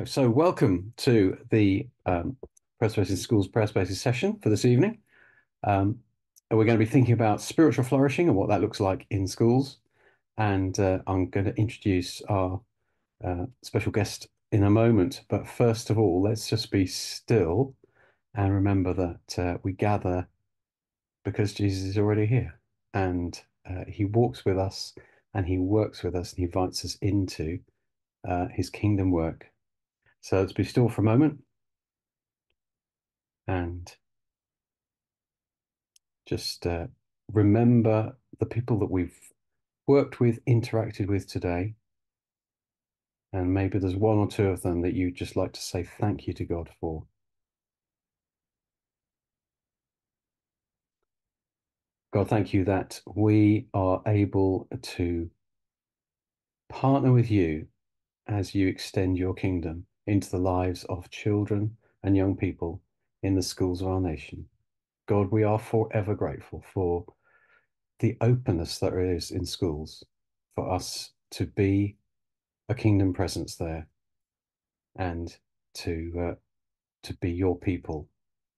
So welcome to the Prayer Spaces Schools Prayer Spaces session for this evening. And we're going to be thinking about spiritual flourishing and what that looks like in schools. And I'm going to introduce our special guest in a moment. But first of all, let's just be still and remember that we gather because Jesus is already here, and he walks with us, and he works with us, and he invites us into his kingdom work. So let's be still for a moment and just remember the people that we've worked with, interacted with today. And maybe there's one or two of them that you'd just like to say thank you to God for. God, thank you that we are able to partner with you as you extend your kingdom into the lives of children and young people in the schools of our nation. God, we are forever grateful for the openness that there is in schools for us to be a kingdom presence there and to be your people,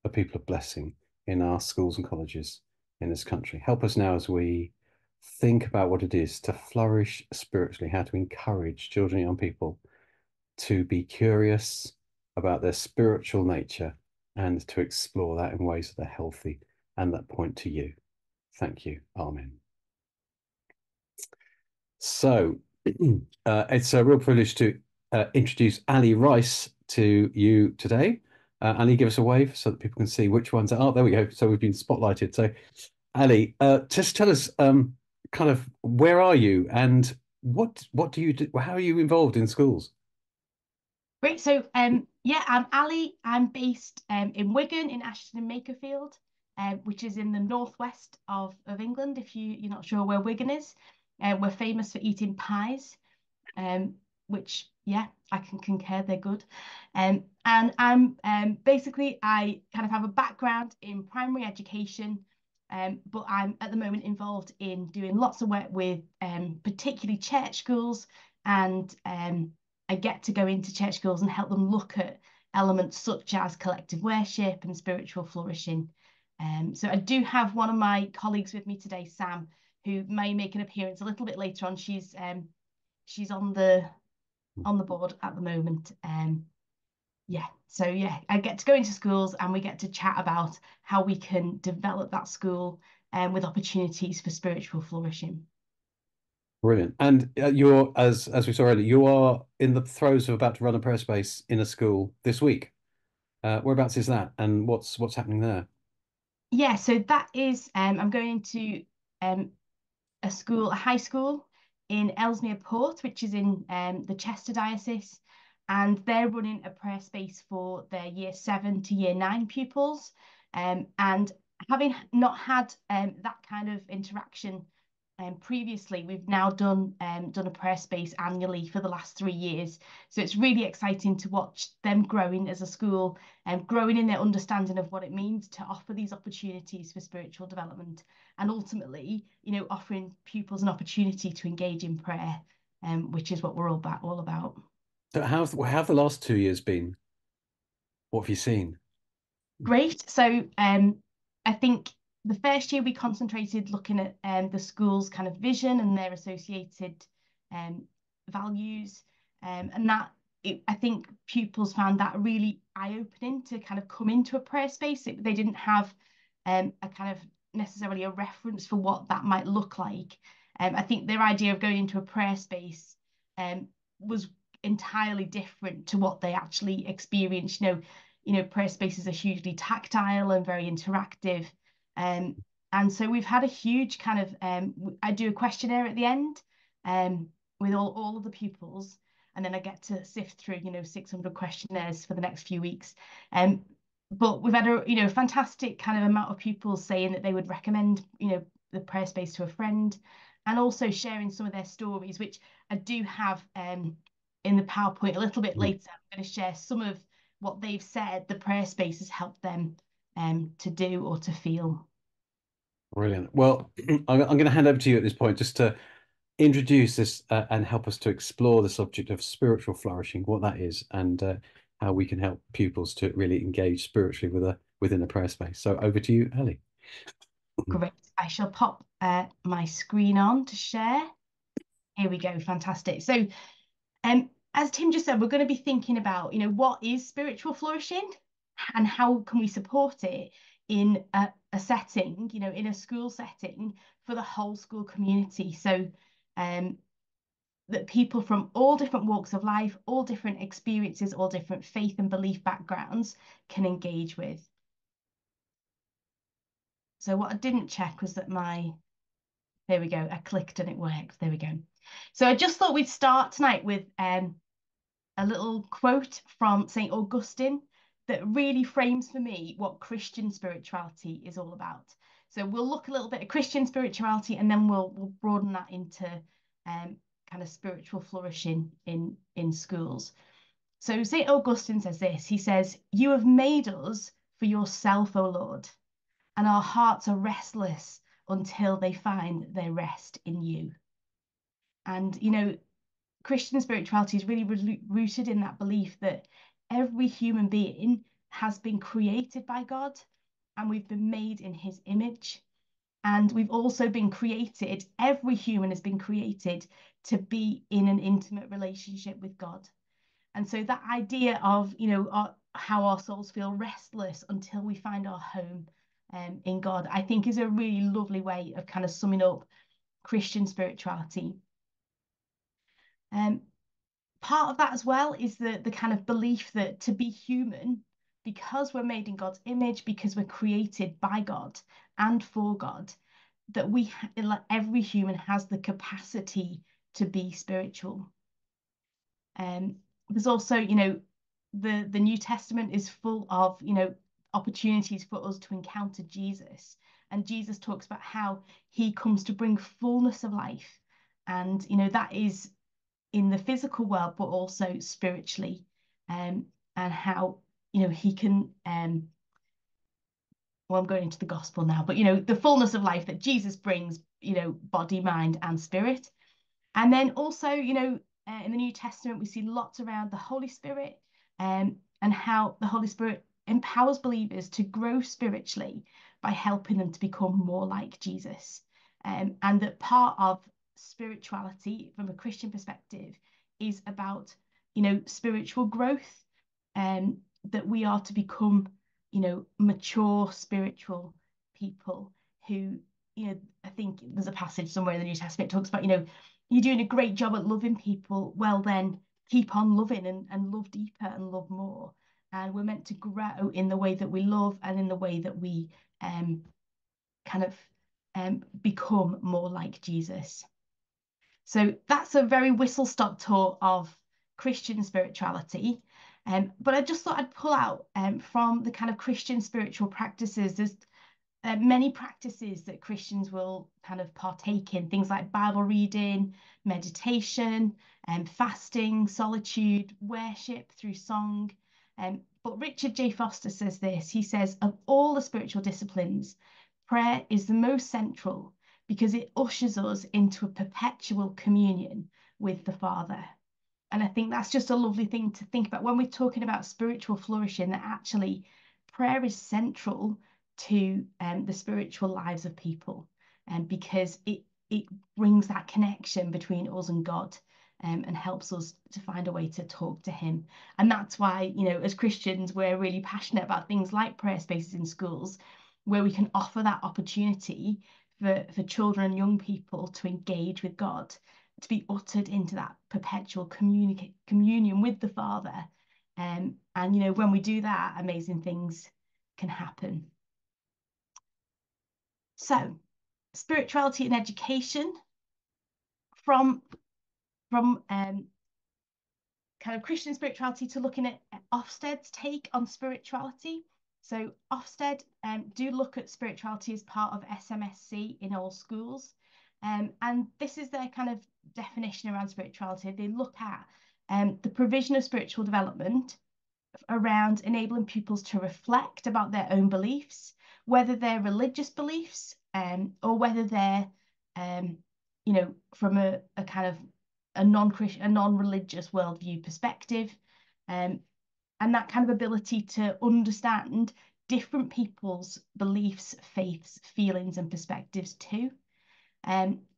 a people of blessing in our schools and colleges in this country. Help us now as we think about what it is to flourish spiritually, how to encourage children and young people to be curious about their spiritual nature and to explore that in ways that are healthy and that point to you. Thank you. Amen. So it's a real privilege to introduce Ali Rice to you today. Ali, give us a wave so that people can see which ones are. Oh, there we go. So we've been spotlighted. So Ali, just tell us kind of where are you and what do you do? How are you involved in schools? Great. So, yeah, I'm Ali. I'm based in Wigan, in Ashton and Makerfield, which is in the northwest of England. If you're not sure where Wigan is, we're famous for eating pies, which, yeah, I can concur, they're good. And I'm basically, I kind of have a background in primary education, but I'm at the moment involved in doing lots of work with particularly church schools and I get to go into church schools and help them look at elements such as collective worship and spiritual flourishing. So I do have one of my colleagues with me today, Sam, who may make an appearance a little bit later on. She's on the board at the moment. Yeah, so yeah, I get to go into schools and we get to chat about how we can develop that school with opportunities for spiritual flourishing. Brilliant. And you're, as we saw earlier, you are in the throes of about to run a prayer space in a school this week. Whereabouts is that, and what's happening there? Yeah, so that is I'm going to um, a high school in Ellesmere Port, which is in the Chester diocese, and they're running a prayer space for their year 7 to year 9 pupils. And having not had that kind of interaction previously, we've now done a prayer space annually for the last 3 years. So it's really exciting to watch them growing as a school and growing in their understanding of what it means to offer these opportunities for spiritual development and ultimately, offering pupils an opportunity to engage in prayer, which is what we're all about. So how have the last 2 years been? What have you seen? Great. So I think the first year we concentrated looking at the school's kind of vision and their associated um, values, and I think pupils found that really eye-opening to kind of come into a prayer space. They didn't have a kind of necessarily a reference for what that might look like. I think their idea of going into a prayer space um, was entirely different to what they actually experienced. Prayer spaces are hugely tactile and very interactive. Um, and so we've had a huge kind of, I do a questionnaire at the end with all of the pupils, and then I get to sift through, 600 questionnaires for the next few weeks. But we've had a fantastic kind of amount of pupils saying that they would recommend, the prayer space to a friend, and also sharing some of their stories, which I do have in the PowerPoint a little bit Mhm. later. I'm going to share some of what they've said the prayer space has helped them to do or to feel. Brilliant. Well, I'm going to hand over to you at this point just to introduce this and help us to explore the subject of spiritual flourishing, what that is, and how we can help pupils to really engage spiritually within a prayer space. So over to you, Ellie. Great. I shall pop my screen on to share. Here we go. Fantastic. So, as Tim just said, we're going to be thinking about, what is spiritual flourishing and how can we support it in a setting, in a school setting for the whole school community. So, that people from all different walks of life, all different experiences, all different faith and belief backgrounds can engage with. So what I didn't check was that there we go, I clicked and it worked. There we go. So I just thought we'd start tonight with a little quote from St. Augustine that really frames for me what Christian spirituality is all about. So we'll look a little bit at Christian spirituality and then we'll broaden that into kind of spiritual flourishing in schools. So St. Augustine says this, he says, "You have made us for yourself, O Lord, and our hearts are restless until they find their rest in you." And, Christian spirituality is really rooted in that belief that every human being has been created by God and we've been made in his image. And we've also been created, every human has been created to be in an intimate relationship with God. And so that idea of, how our souls feel restless until we find our home in God, I think is a really lovely way of kind of summing up Christian spirituality. Part of that as well is the kind of belief that to be human, because we're made in God's image, because we're created by God and for God, that like every human has the capacity to be spiritual. There's also, the New Testament is full of, opportunities for us to encounter Jesus. And Jesus talks about how he comes to bring fullness of life. And, that is in the physical world, but also spiritually, and how, he can, well, I'm going into the gospel now, but, the fullness of life that Jesus brings, body, mind, and spirit. And then also, in the New Testament, we see lots around the Holy Spirit and how the Holy Spirit empowers believers to grow spiritually by helping them to become more like Jesus. And that part of spirituality from a Christian perspective is about, spiritual growth, that we are to become, mature spiritual people who, I think there's a passage somewhere in the New Testament that talks about, you're doing a great job at loving people. Well, then keep on loving and love deeper and love more. And we're meant to grow in the way that we love and in the way that we kind of become more like Jesus. So that's a very whistle-stop tour of Christian spirituality. But I just thought I'd pull out from the kind of Christian spiritual practices. There's many practices that Christians will kind of partake in, things like Bible reading, meditation, fasting, solitude, worship through song. But Richard J. Foster says this, he says, of all the spiritual disciplines, prayer is the most central because it ushers us into a perpetual communion with the Father. And I think that's just a lovely thing to think about when we're talking about spiritual flourishing, that actually prayer is central to the spiritual lives of people, because it brings that connection between us and God, and helps us to find a way to talk to him. And that's why, as Christians, we're really passionate about things like prayer spaces in schools, where we can offer that opportunity for children and young people to engage with God, to be uttered into that perpetual communion with the Father. And when we do that, amazing things can happen. So, spirituality and education, from kind of Christian spirituality to looking at Ofsted's take on spirituality. So Ofsted do look at spirituality as part of SMSC in all schools. And this is their kind of definition around spirituality. They look at the provision of spiritual development around enabling pupils to reflect about their own beliefs, whether they're religious beliefs or whether they're from a kind of a non-Christian, a non-religious worldview perspective, um, and that kind of ability to understand different people's beliefs, faiths, feelings, and perspectives too.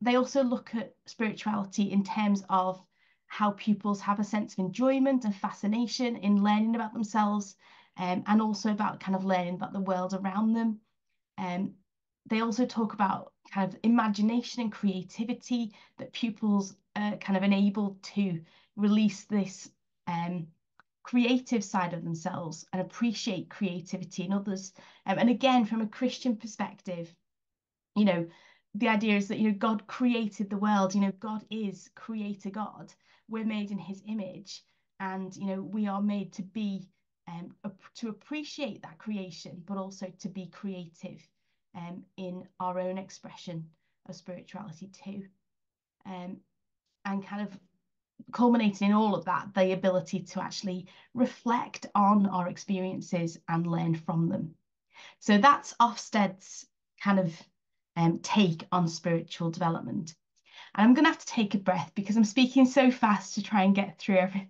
They also look at spirituality in terms of how pupils have a sense of enjoyment and fascination in learning about themselves, and also about kind of learning about the world around them. Um, they also talk about kind of imagination and creativity that pupils are kind of enabled to release this creative side of themselves and appreciate creativity in others. And again, from a Christian perspective, you know, the idea is that, God created the world, God is creator God. We're made in his image, and, we are made to be, to appreciate that creation, but also to be creative in our own expression of spirituality too. Um, and kind of culminating in all of that, the ability to actually reflect on our experiences and learn from them. So that's Ofsted's kind of take on spiritual development. And I'm going to have to take a breath because I'm speaking so fast to try and get through everything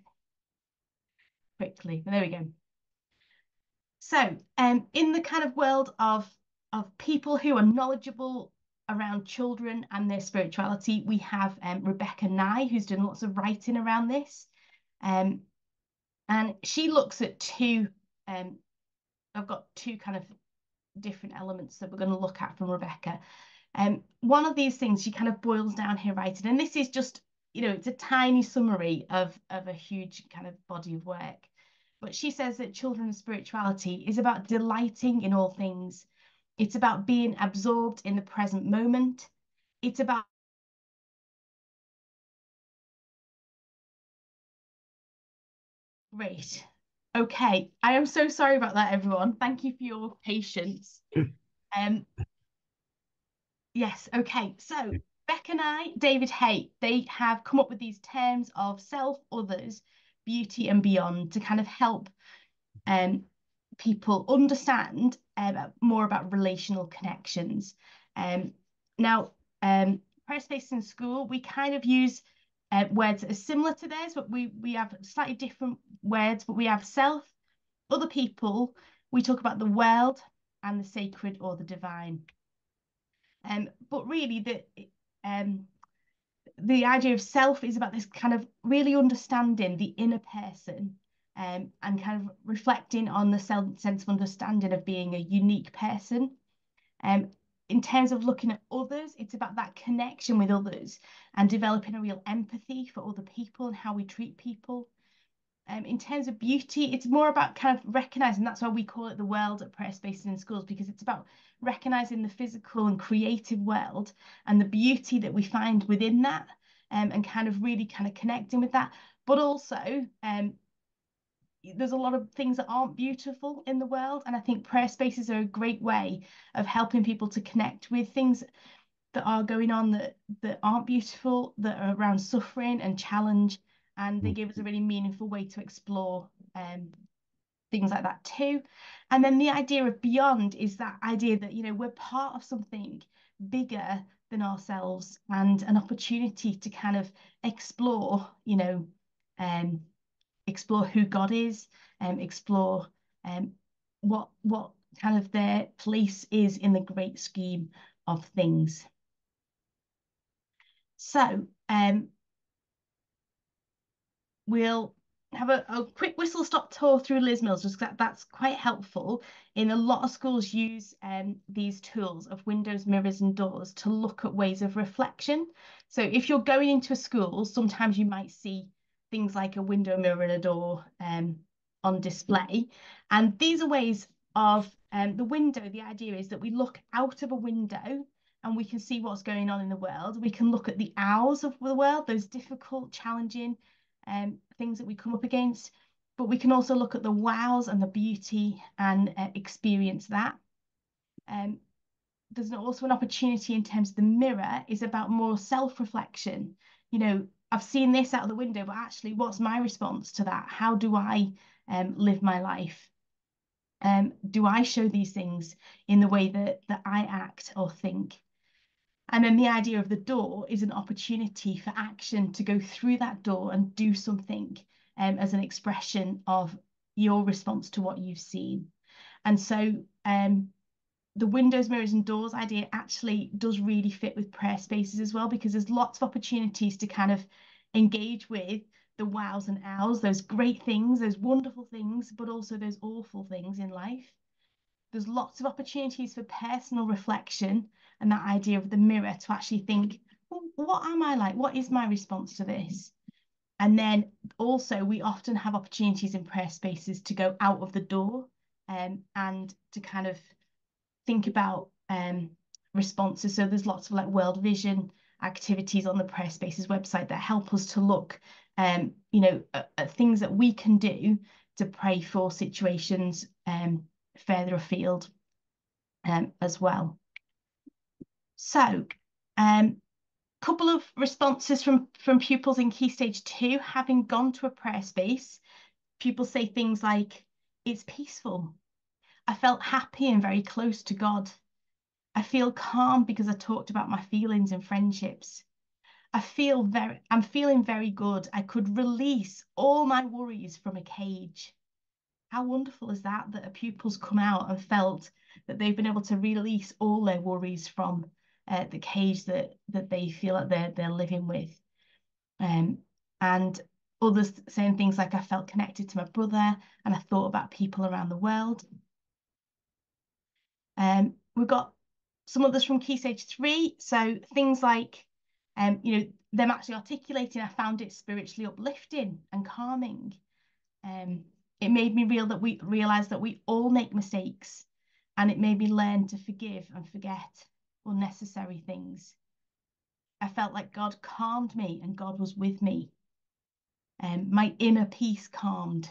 quickly. But there we go. So, in the kind of world of people who are knowledgeable around children and their spirituality, we have Rebecca Nye, who's done lots of writing around this. And she looks at I've got two kind of different elements that we're going to look at from Rebecca. One of these things she kind of boils down here writing, and this is just, it's a tiny summary of a huge kind of body of work. But she says that children's spirituality is about delighting in all things. It's about being absorbed in the present moment. It's about great. Okay, I am so sorry about that, everyone. Thank you for your patience. Um, Yes, okay. So Beck and David Hay, they have come up with these terms of self, others, beauty, and beyond to kind of help um, people understand more about relational connections. Um, now, Press Space in School, we kind of use words that are similar to theirs, but we have slightly different words, but we have self, other people, we talk about the world and the sacred or the divine. But really, the idea of self is about this kind of really understanding the inner person, and kind of reflecting on the sense of understanding of being a unique person. Um, in terms of looking at others, it's about that connection with others and developing a real empathy for other people and how we treat people. In terms of beauty, it's more about kind of recognizing, that's why we call it the world at prayer spaces in schools, because it's about recognizing the physical and creative world and the beauty that we find within that, and kind of really kind of connecting with that. But also, there's a lot of things that aren't beautiful in the world. And I think prayer spaces are a great way of helping people to connect with things that are going on that aren't beautiful, that are around suffering and challenge, and they give us a really meaningful way to explore things like that too. And then the idea of beyond is that idea that, we're part of something bigger than ourselves and an opportunity to kind of explore, um, explore who God is, explore what kind of their place is in the great scheme of things. So we'll have a quick whistle stop tour through Liz Mills, just that's quite helpful. In a lot of schools use these tools of windows, mirrors, and doors to look at ways of reflection. So if you're going into a school, sometimes you might see things like a window, mirror, and a door on display. And these are ways of the window. The idea is that we look out of a window and we can see what's going on in the world. We can look at the hours of the world, those difficult, challenging things that we come up against, but we can also look at the wows and the beauty and experience that. There's also an opportunity in terms of the mirror is about more self-reflection. I've seen this out of the window, but actually, what's my response to that? How do I live my life? Do I show these things in the way that I act or think? And then the idea of the door is an opportunity for action to go through that door and do something as an expression of your response to what you've seen. And so the windows, mirrors, and doors idea actually does really fit with prayer spaces as well, because there's lots of opportunities to kind of engage with the wows and ows, those great things, those wonderful things, but also those awful things in life. There's lots of opportunities for personal reflection and that idea of the mirror to actually think, well, what am I like? What is my response to this? And then also, we often have opportunities in prayer spaces to go out of the door and to kind of think about responses. So there's lots of like World Vision activities on the Prayer Spaces website that help us to look, at things that we can do to pray for situations further afield as well. So, couple of responses from pupils in Key Stage 2, having gone to a prayer space. Pupils say things like, "It's peaceful. I felt happy and very close to God. I feel calm because I talked about my feelings and friendships. I'm feeling very good. I could release all my worries from a cage." How wonderful is that, that a pupil's come out and felt that they've been able to release all their worries from the cage that they feel like they're living with. And others saying things like, "I felt connected to my brother and I thought about people around the world." We've got some others from Key Stage 3. So things like, them actually articulating, "I found it spiritually uplifting and calming. Um, it made me realize that we all make mistakes, and it made me learn to forgive and forget unnecessary things. I felt like God calmed me and God was with me. My inner peace calmed.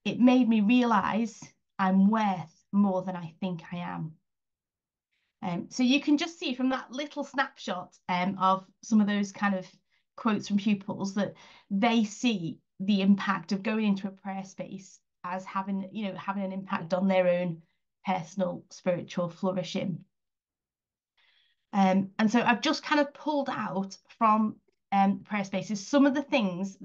It made me realize I'm worth more than I think I am." So you can just see from that little snapshot of some of those kind of quotes from pupils that they see the impact of going into a prayer space as having an impact on their own personal spiritual flourishing. And so I've just kind of pulled out from prayer spaces some of the things,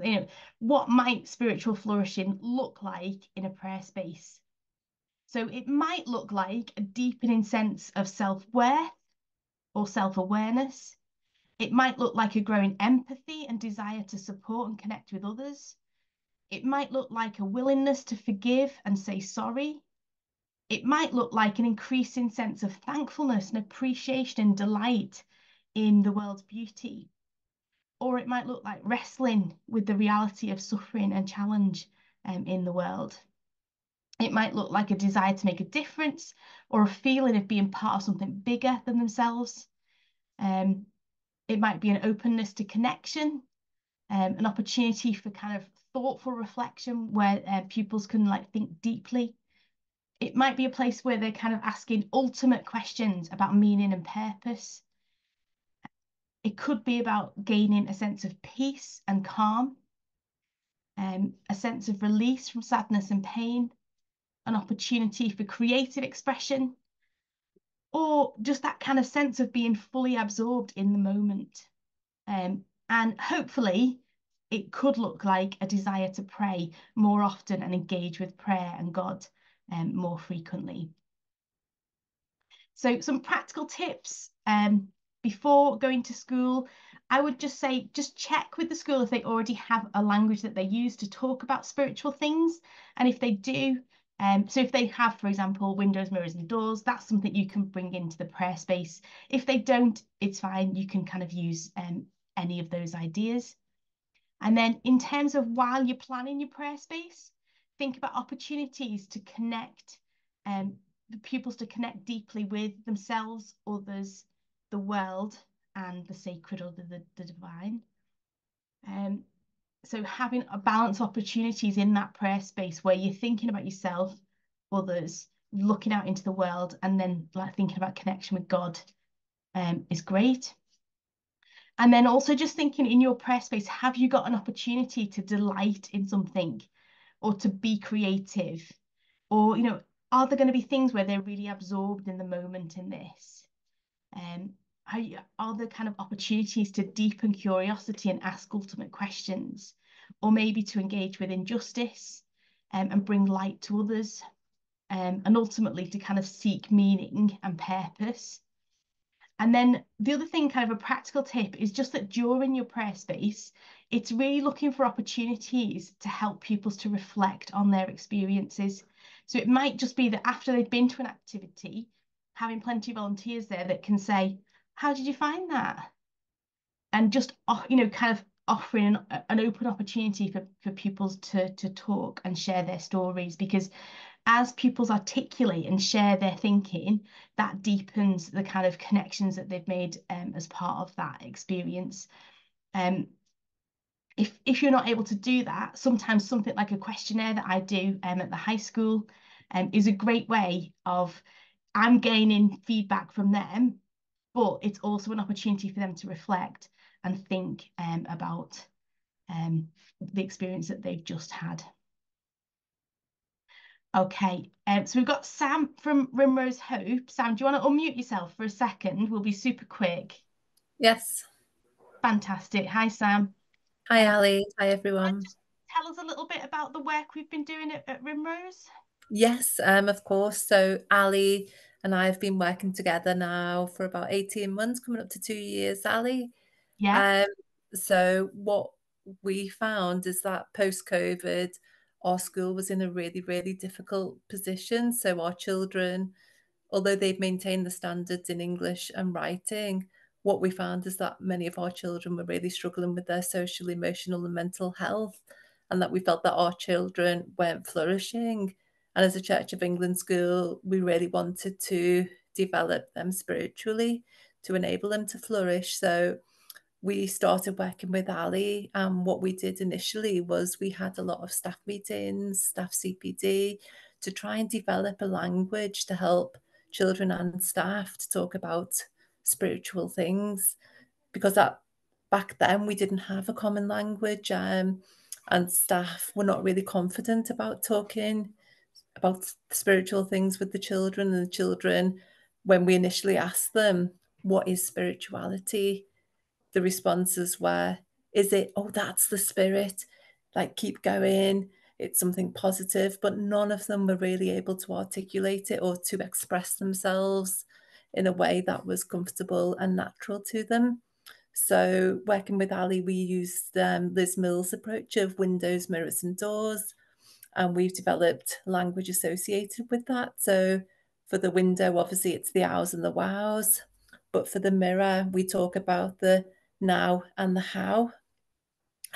what might spiritual flourishing look like in a prayer space. So it might look like a deepening sense of self-worth or self-awareness. It might look like a growing empathy and desire to support and connect with others. It might look like a willingness to forgive and say sorry. It might look like an increasing sense of thankfulness and appreciation and delight in the world's beauty. Or it might look like wrestling with the reality of suffering and challenge in the world. It might look like a desire to make a difference or a feeling of being part of something bigger than themselves. It might be an openness to connection, an opportunity for kind of thoughtful reflection where pupils can like think deeply. It might be a place where they're kind of asking ultimate questions about meaning and purpose. It could be about gaining a sense of peace and calm, a sense of release from sadness and pain, an opportunity for creative expression, or just that kind of sense of being fully absorbed in the moment. And hopefully, it could look like a desire to pray more often and engage with prayer and God more frequently. So some practical tips before going to school. I would just say, just check with the school if they already have a language that they use to talk about spiritual things. And if they do, so if they have, for example, windows, mirrors, and doors, that's something you can bring into the prayer space. If they don't, it's fine. You can kind of use any of those ideas. And then in terms of while you're planning your prayer space, think about opportunities to connect, the pupils to connect deeply with themselves, others, the world, and the sacred or the divine. So having a balance of opportunities in that prayer space where you're thinking about yourself, others, looking out into the world, and then like thinking about connection with God is great. And then also just thinking in your prayer space, have you got an opportunity to delight in something or to be creative? Or, are there going to be things where they're really absorbed in the moment in this? are there kind of opportunities to deepen curiosity and ask ultimate questions, or maybe to engage with injustice, and bring light to others, and ultimately to kind of seek meaning and purpose. And then the other thing, kind of a practical tip, is just that during your prayer space, it's really looking for opportunities to help pupils to reflect on their experiences. So it might just be that after they've been to an activity, having plenty of volunteers there that can say, how did you find that? And just, kind of offering an open opportunity for pupils to talk and share their stories, because as pupils articulate and share their thinking, that deepens the kind of connections that they've made, as part of that experience. Um, if you're not able to do that, sometimes something like a questionnaire that I do, at the high school, is a great way of, I'm gaining feedback from them, but it's also an opportunity for them to reflect and think, about, the experience that they've just had. Okay, so we've got Sam from Rimrose Hope. Sam, do you want to unmute yourself for a second? We'll be super quick. Yes. Fantastic. Hi, Sam. Hi, Um, Ali. Hi, want to everyone. just tell us a little bit about the work we've been doing at Rimrose? Yes, of course. So Ali and I have been working together now for about 18 months, coming up to 2 years, Ali. Yeah. Um, so what we found is that post-COVID, our school was in a really, really difficult position. So our children, although they've maintained the standards in English and writing, what we found is that many of our children were really struggling with their social, emotional, and mental health, and that we felt that our children weren't flourishing. And as a Church of England school, we really wanted to develop them spiritually to enable them to flourish. So we started working with Ali, and what we did initially was we had a lot of staff meetings, staff CPD, to try and develop a language to help children and staff to talk about spiritual things, because that back then we didn't have a common language, and staff were not really confident about talking about spiritual things with the children. And the children, when we initially asked them, what is spirituality, the responses were, is it, oh, that's the spirit, like keep going, it's something positive, but none of them were really able to articulate it or to express themselves in a way that was comfortable and natural to them. So working with Ali, we used Liz Mill's approach of windows, mirrors and doors, and we've developed language associated with that. So for the window, obviously it's the hows and the wows, but for the mirror, we talk about the now and the how.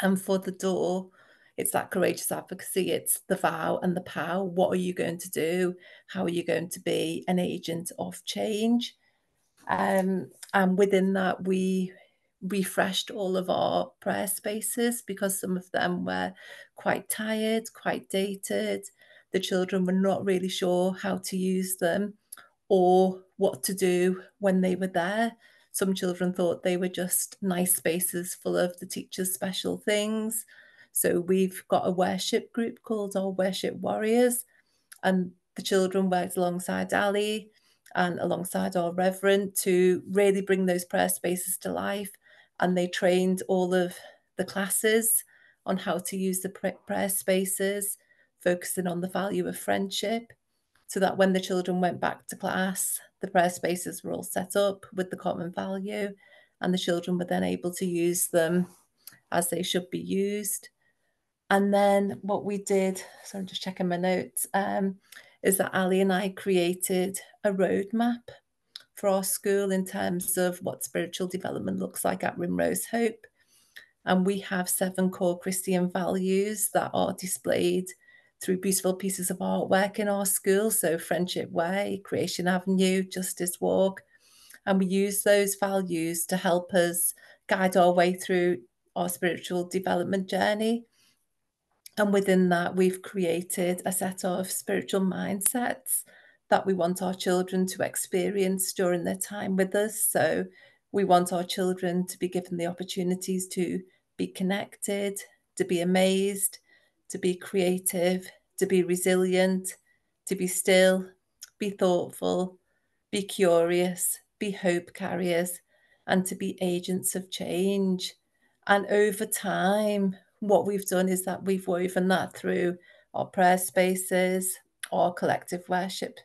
And for the door, it's that courageous advocacy. It's the vow and the pow. What are you going to do? How are you going to be an agent of change? And within that, we refreshed all of our prayer spaces because some of them were quite tired, quite dated. The children were not really sure how to use them or what to do when they were there. Some children thought they were just nice spaces full of the teacher's special things. So we've got a worship group called our Worship Warriors, and the children worked alongside Ali and alongside our reverend to really bring those prayer spaces to life. And they trained all of the classes on how to use the prayer spaces, focusing on the value of friendship, so that when the children went back to class, the prayer spaces were all set up with the common value, and the children were then able to use them as they should be used. And then what we did, so I'm just checking my notes, is that Ali and I created a roadmap for our school in terms of what spiritual development looks like at Rimrose Hope. And we have 7 core Christian values that are displayed through beautiful pieces of artwork in our school. So Friendship Way, Creation Avenue, Justice Walk. And we use those values to help us guide our way through our spiritual development journey. And within that, we've created a set of spiritual mindsets that we want our children to experience during their time with us. So we want our children to be given the opportunities to be connected, to be amazed, to be creative, to be resilient, to be still, be thoughtful, be curious, be hope carriers, and to be agents of change. And over time, what we've done is that we've woven that through our prayer spaces, our collective worship,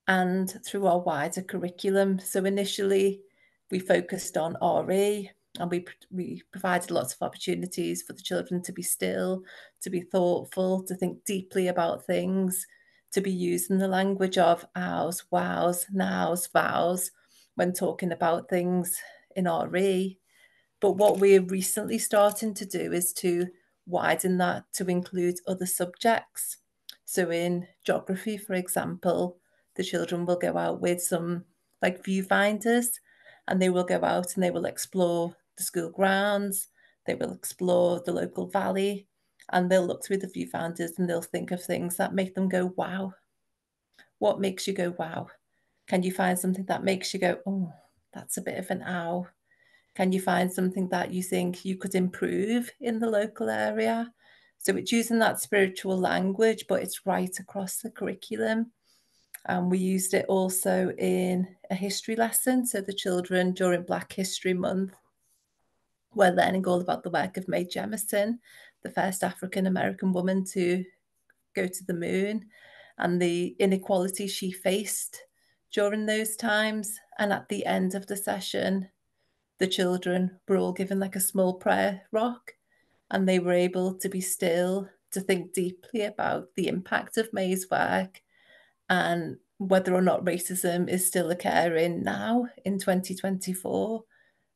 and through our wider curriculum. So initially, we focused on RE, and we provided lots of opportunities for the children to be still, to be thoughtful, to think deeply about things, to be using the language of ours, wows, nows, vows when talking about things in RE. But what we're recently starting to do is to widen that to include other subjects. So in geography, for example, the children will go out with some like viewfinders, and they will go out and they will explore the school grounds, they will explore the local valley, and they'll look through the viewfinders and they'll think of things that make them go, wow. What makes you go, wow? Can you find something that makes you go, oh, that's a bit of an ow? Can you find something that you think you could improve in the local area? So it's using that spiritual language, but it's right across the curriculum. And we used it also in a history lesson. So the children during Black History Month were learning all about the work of Mae Jemison, the first African American woman to go to the moon, and the inequality she faced during those times. And at the end of the session, the children were all given like a small prayer rock, and they were able to be still, to think deeply about the impact of May's work and whether or not racism is still occurring now in 2024.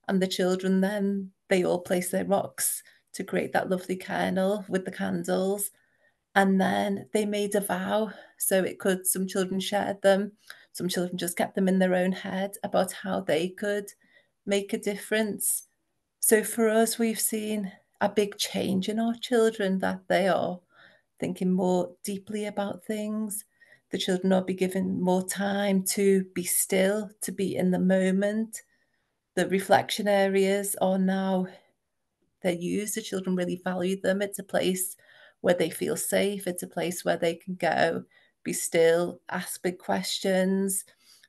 And the children then, they all place their rocks to create that lovely kernel with the candles. And then they made a vow. So it could, some children shared them, some children just kept them in their own head about how they could make a difference. So for us, we've seen a big change in our children, that they are thinking more deeply about things. The children are be given more time to be still, to be in the moment. The reflection areas are now, they're used. The children really value them. It's a place where they feel safe. It's a place where they can go, be still, ask big questions,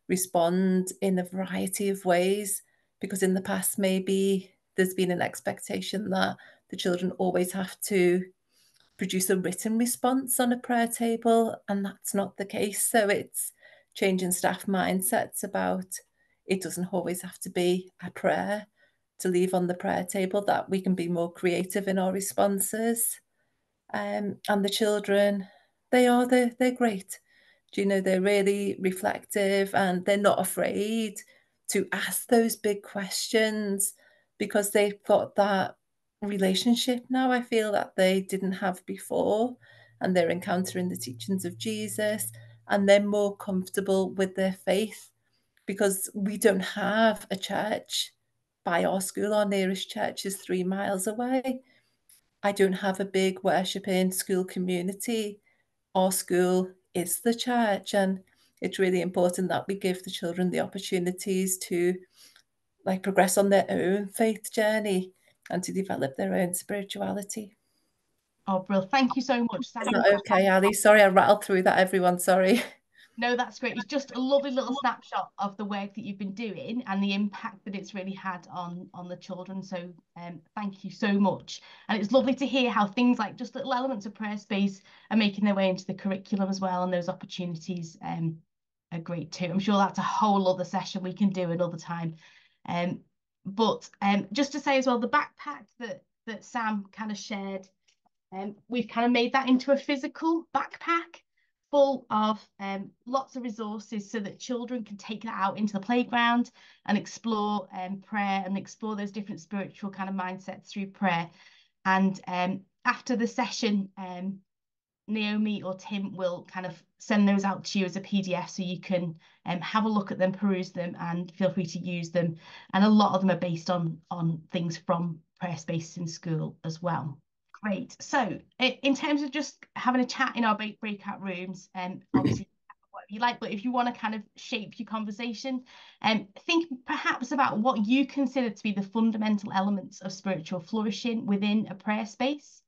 respond in a variety of ways. Because in the past, maybe there's been an expectation that the children always have to produce a written response on a prayer table, and that's not the case. So it's changing staff mindsets about, it doesn't always have to be a prayer to leave on the prayer table, that we can be more creative in our responses. And the children, they're great. Do you know, they're really reflective, and they're not afraid to ask those big questions, because they've got that relationship now, I feel, that they didn't have before, and they're encountering the teachings of Jesus, and they're more comfortable with their faith, because we don't have a church by our school. Our nearest church is 3 miles away. I don't have a big worshipping school community. Our school is the church, and it's really important that we give the children the opportunities to like progress on their own faith journey and to develop their own spirituality. Oh, Brill. Thank you so much, Sam. Is that okay, Ali? Sorry, I rattled through that, everyone. Sorry. No, that's great. It's just a lovely little snapshot of the work that you've been doing and the impact that it's really had on the children. So thank you so much. And it's lovely to hear how things like just little elements of prayer space are making their way into the curriculum as well. And those opportunities are great too. I'm sure that's a whole other session we can do another time. But just to say as well, the backpack that Sam kind of shared, we've kind of made that into a physical backpack full of lots of resources so that children can take that out into the playground and explore prayer and explore those different spiritual kind of mindsets through prayer. And after the session, Naomi or Tim will kind of send those out to you as a PDF so you can have a look at them, peruse them, and feel free to use them. And a lot of them are based on things from prayer spaces in school as well. Great. So in terms of just having a chat in our breakout rooms, obviously whatever you like, but if you want to kind of shape your conversation, think perhaps about what you consider to be the fundamental elements of spiritual flourishing within a prayer space.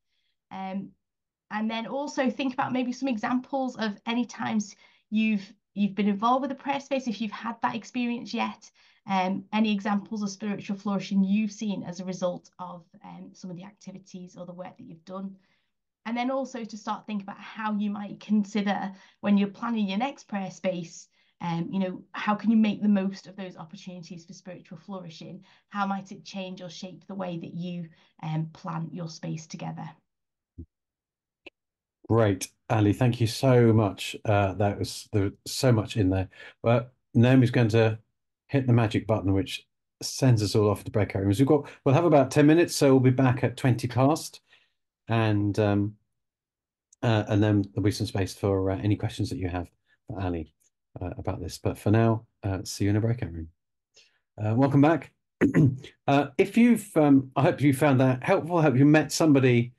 And then also think about maybe some examples of any times you've you've been involved with the prayer space, if you've had that experience yet, any examples of spiritual flourishing you've seen as a result of some of the activities or the work that you've done. And then also to start thinking about how you might consider when you're planning your next prayer space, how can you make the most of those opportunities for spiritual flourishing? How might it change or shape the way that you plan your space together? Great, Ali. Thank you so much. There was so much in there. But Naomi's going to hit the magic button, which sends us all off to breakout rooms. We'll have about 10 minutes, so we'll be back at 20 past, and then there'll be some space for any questions that you have for Ali about this. But for now, see you in a breakout room. Welcome back. If you've, I hope you found that helpful. I hope you met somebody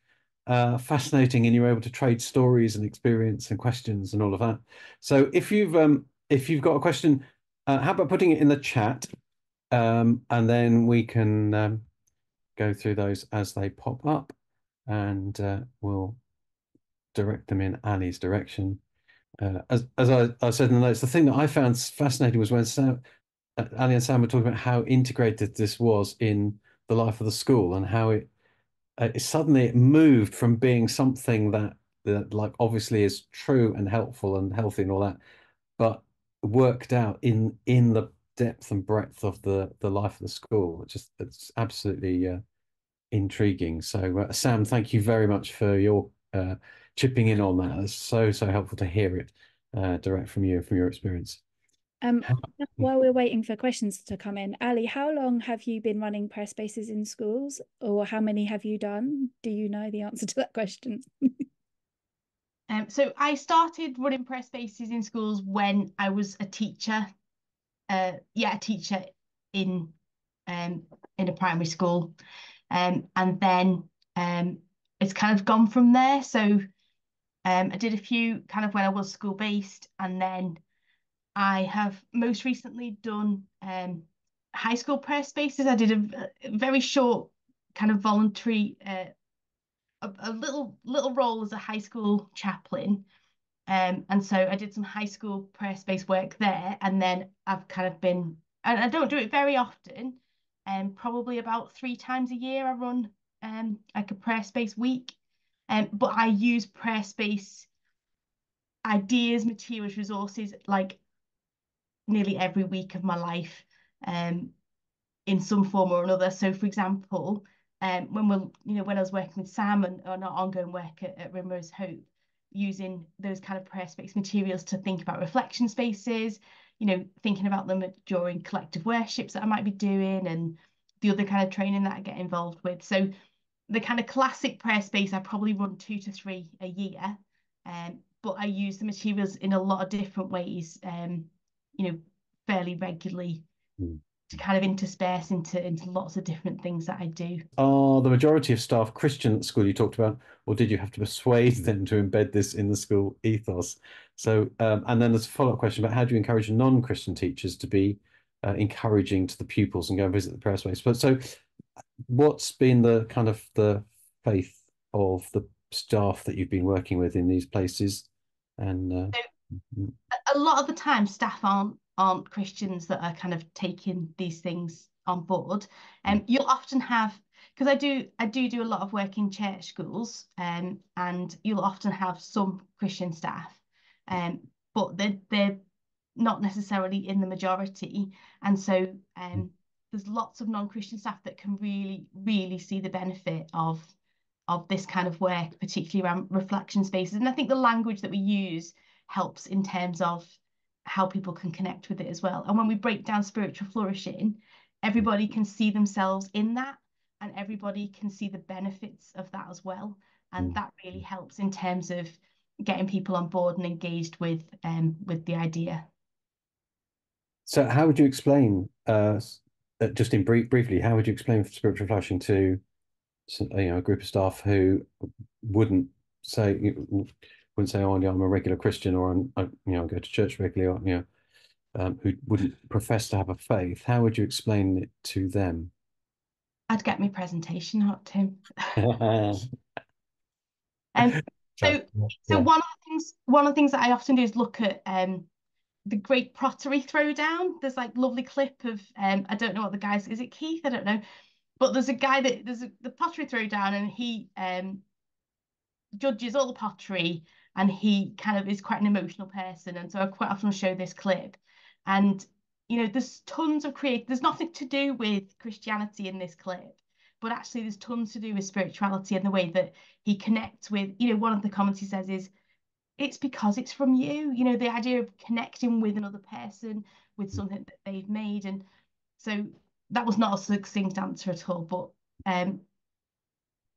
fascinating and you're able to trade stories and experience and questions and all of that. So if you've got a question, how about putting it in the chat, and then we can go through those as they pop up, and we'll direct them in Ali's direction. As I said in the notes, the thing that I found fascinating was when Ali and Sam were talking about how integrated this was in the life of the school, and how it suddenly it moved from being something that like obviously is true and helpful and healthy and all that, but worked out in the depth and breadth of the life of the school. It's absolutely intriguing. So Sam, thank you very much for your chipping in on that. It's so helpful to hear it direct from you, from your experience. While we're waiting for questions to come in, Ali, how long have you been running prayer spaces in schools, or how many have you done? Do you know the answer to that question? So I started running prayer spaces in schools when I was a teacher. A teacher in a primary school, and then it's kind of gone from there. So I did a few kind of when I was school based, and then I have most recently done high school prayer spaces. I did a very short kind of voluntary a little role as a high school chaplain. And so I did some high school prayer space work there, and then I've kind of been, and I don't do it very often, probably about 3 times a year I run like a prayer space week. But I use prayer space ideas, materials, resources like nearly every week of my life, in some form or another. So for example, when I was working with Sam and on our ongoing work at Rimrose Hope, using those kind of prayer space materials to think about reflection spaces, thinking about them during collective worships that I might be doing, and the other kind of training that I get involved with. So the kind of classic prayer space, I probably run 2 to 3 a year, but I use the materials in a lot of different ways, fairly regularly, to kind of intersperse into lots of different things that I do. Are the majority of staff Christian at the school you talked about, or did you have to persuade them to embed this in the school ethos? So, and then there's a follow-up question about how do you encourage non-Christian teachers to be encouraging to the pupils and go and visit the prayer space? But so, what's been the kind of the faith of the staff that you've been working with in these places? And a lot of the time, staff aren't Christians that are kind of taking these things on board. You'll often have, because I do a lot of work in church schools, and you'll often have some Christian staff, but they're not necessarily in the majority, and so there's lots of non-Christian staff that can really see the benefit of this kind of work, particularly around reflection spaces. And I think the language that we use helps in terms of how people can connect with it as well. And when we break down spiritual flourishing, everybody can see themselves in that, and everybody can see the benefits of that as well. And that really helps in terms of getting people on board and engaged with the idea. So how would you explain, just in briefly, how would you explain spiritual flourishing to a group of staff who wouldn't say, oh, yeah, I'm a regular Christian, or I go to church regularly, or who wouldn't profess to have a faith? How would you explain it to them? I'd get my presentation out, Tim. So Yeah. one of the things that I often do is look at the great pottery throwdown. There's like lovely clip of I don't know what the guy's, is it Keith? I don't know. But there's a guy that the pottery throwdown, and he judges all the pottery, and he kind of is quite an emotional person. And so I quite often show this clip. And there's tons of there's nothing to do with Christianity in this clip, but actually there's tons to do with spirituality and the way that he connects with, one of the comments he says is, it's because it's from you, the idea of connecting with another person, with something that they've made. And so that was not a succinct answer at all, but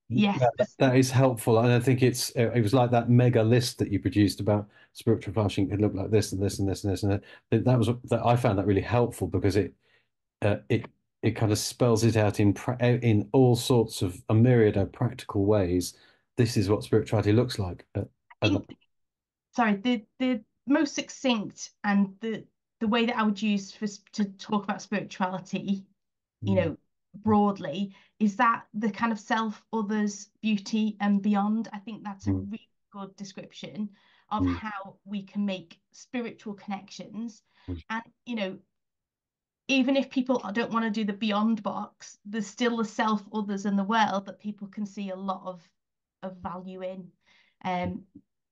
yes, Yeah, that is helpful, and I think it was like that mega list that you produced about spiritual flourishing. It looked like this and this and this and this, and that I found that really helpful because it kind of spells it out in all sorts of a myriad of practical ways. This is what spirituality looks like. I think, sorry, the most succinct and the way that I would use to talk about spirituality, broadly, is that the kind of self, others, beauty, and beyond. I think that's a really good description of how we can make spiritual connections. And, even if people don't want to do the beyond box, there's still the self, others, and the world that people can see a lot of value in.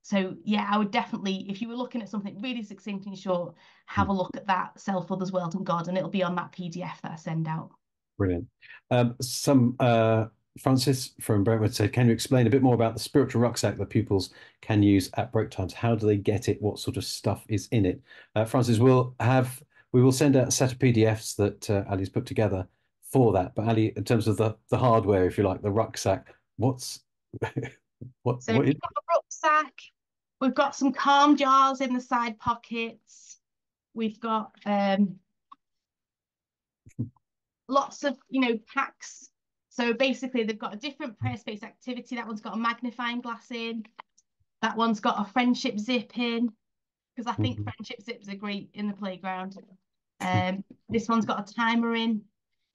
So yeah, I would definitely, if you were looking at something really succinct and short, have a look at that self, others, world, and God, and it'll be on that PDF that I send out. Brilliant. Francis from Brentwood said, can you explain a bit more about the spiritual rucksack that pupils can use at break times? How do they get it? What sort of stuff is in it? Francis, we will send out a set of PDFs that Ali's put together for that. But Ali, in terms of the hardware, if you like, the rucksack, what's what So what is we've got a rucksack, we've got some calm jars in the side pockets, we've got lots of packs. So basically they've got a different prayer space activity. That one's got a magnifying glass in, that one's got a friendship zip in, because I think friendship zips are great in the playground. This one's got a timer in.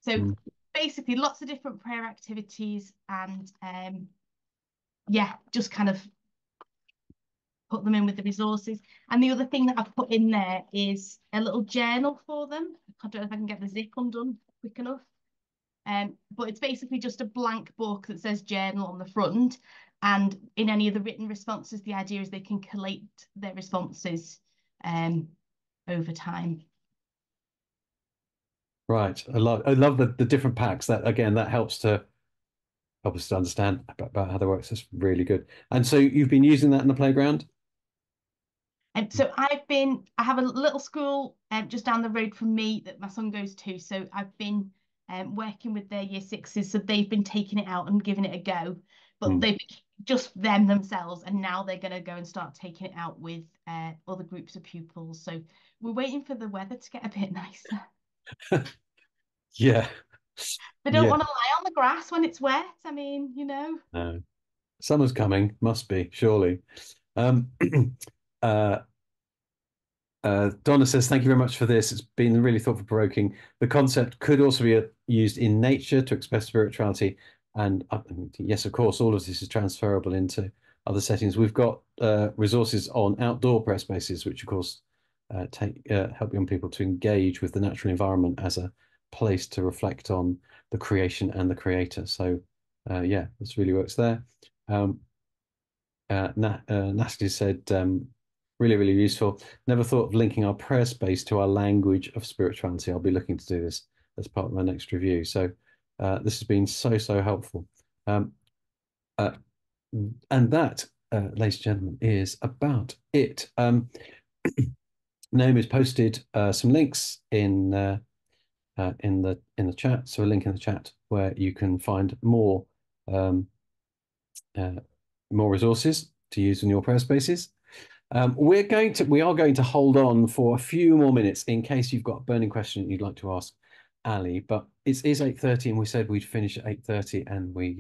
So basically lots of different prayer activities, and yeah, just kind of put them in with the resources. And the other thing that I've put in there is a little journal for them. I don't know if I can get the zip undone quick enough. But it's basically just a blank book that says journal on the front. And in any of the written responses, the idea is they can collate their responses over time. Right. I love the different packs. That again, that helps to help us to understand about how that works. That's really good. And so you've been using that in the playground? And so I have a little school just down the road from me that my son goes to. So I've been working with their year sixes. So they've been taking it out and giving it a go, but they've just themselves. And now they're going to go and start taking it out with other groups of pupils. So we're waiting for the weather to get a bit nicer. Yeah. They don't want to lie on the grass when it's wet. I mean, No. Summer's coming, must be, surely. Donna says, thank you very much for this. It's been really thought-provoking. The concept could also be used in nature to express spirituality. And yes, of course, all of this is transferable into other settings. We've got resources on outdoor prayer spaces, which of course help young people to engage with the natural environment as a place to reflect on the creation and the creator. So yeah, this really works there. Natalie said, really, really useful. Never thought of linking our prayer space to our language of spirituality. I'll be looking to do this as part of my next review. So this has been so helpful. And that, ladies and gentlemen, is about it. Naomi's posted some links in the chat. So a link in the chat where you can find more resources to use in your prayer spaces. We are going to hold on for a few more minutes in case you've got a burning question you'd like to ask Ali. But it is 8:30, and we said we'd finish at 8:30, and we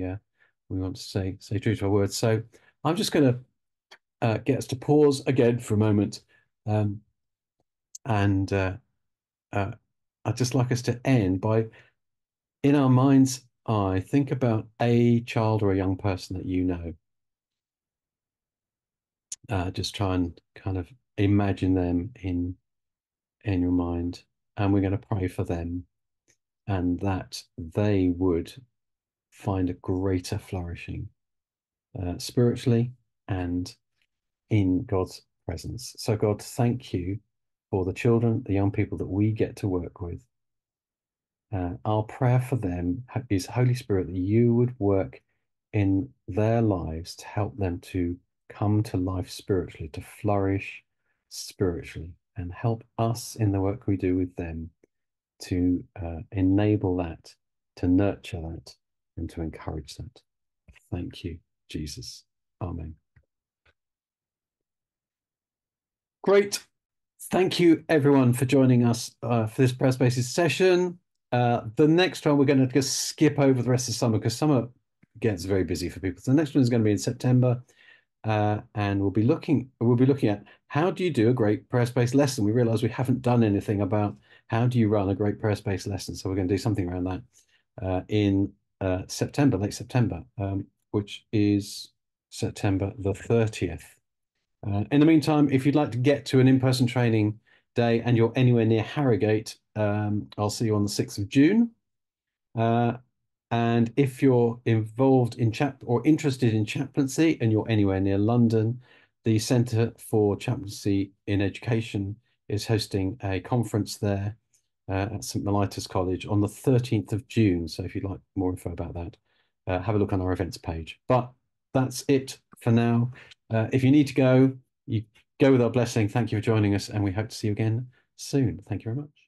want to stay true to our words. So I'm just going to get us to pause again for a moment, and I'd just like us to end by, in our mind's eye, think about a child or a young person that you know. Just try and kind of imagine them in in your mind, and we're going to pray for them, and that they would find a greater flourishing spiritually and in God's presence. So God, thank you for the children, the young people that we get to work with. Our prayer for them is, Holy Spirit, that you would work in their lives to help them to come to life spiritually, to flourish spiritually, and help us in the work we do with them to enable that, to nurture that, and to encourage that. Thank you, Jesus. Amen. Great. Thank you, everyone, for joining us for this Prayer Spaces session. The next one, we're going to just skip over the rest of summer because summer gets very busy for people. So the next one is going to be in September, and we'll be looking at how do you do a great prayer space lesson. We realize we haven't done anything about how do you run a great prayer space lesson. So we're going to do something around that in September, late September, which is September the 30th. In the meantime, if you'd like to get to an in-person training day and you're anywhere near Harrogate, I'll see you on the 6th of June. And if you're involved in or interested in chaplaincy and you're anywhere near London, the Centre for Chaplaincy in Education is hosting a conference there at St Mellitus College on the 13th of June. So if you'd like more info about that, have a look on our events page. But that's it for now. If you need to go, you go with our blessing. Thank you for joining us, and we hope to see you again soon. Thank you very much.